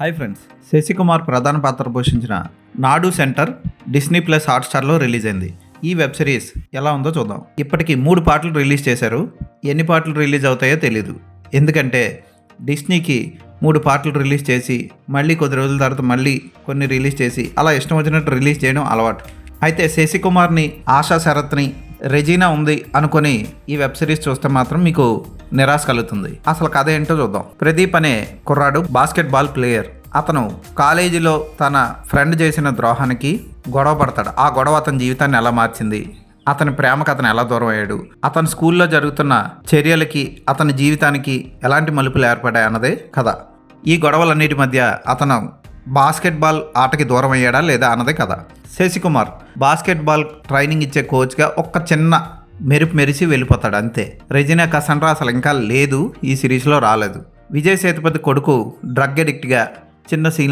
Hi friends, Sasikumar ప్రధాన పాత్ర పోషించిన నాడు సెంటర్ డిస్నీ ప్లస్ హాట్స్టార్లో రిలీజ్ అయింది. ఈ వెబ్ సిరీస్ ఎలా ఉందో చూద్దాం. ఇప్పటికి 3 పార్ట్లు రిలీజ్ చేశారు. ఎన్ని పార్ట్లు రిలీజ్ అవుతాయో తెలీదు. ఎందుకంటే డిస్నీకి 3 పార్ట్లు రిలీజ్ చేసి మళ్ళీ కొద్ది రోజుల తర్వాత మళ్ళీ కొన్ని రిలీజ్ చేసి అలా ఇష్టం వచ్చినట్టు రిలీజ్ చేయడం అలవాటు. అయితే శశికుమార్ని, ఆశా శరత్ని, రెజీనా ఉంది అనుకొని ఈ వెబ్ సిరీస్ చూస్తే మాత్రం మీకు నిరాశ కలుగుతుంది. అసలు కథ ఏంటో చూద్దాం. ప్రదీప్ అనే కుర్రాడు బాస్కెట్బాల్ ప్లేయర్. అతను కాలేజీలో తన ఫ్రెండ్ చేసిన ద్రోహానికి గొడవ పడతాడు. ఆ గొడవ అతని జీవితాన్ని ఎలా మార్చింది, అతని ప్రేమకు అతను ఎలా దూరం అయ్యాడు, అతని స్కూల్లో జరుగుతున్న చర్యలకి అతని జీవితానికి ఎలాంటి మలుపులు ఏర్పడ్డాయి అన్నదే కథ. ఈ గొడవలన్నిటి మధ్య అతను బాస్కెట్బాల్ ఆటకి దూరం అయ్యాడా లేదా అన్నదే కథ. శశికుమార్ బాస్కెట్బాల్ ట్రైనింగ్ ఇచ్చే కోచ్గా ఒక్క చిన్న మెరిసి వెళ్ళిపోతాడు అంతే. రెజీనా కసండ్రా అసలు ఇంకా లేదు, ఈ సిరీస్లో రాలేదు. విజయ్ సేతుపతి కొడుకు డ్రగ్ అడిక్ట్గా చిన్న సీన్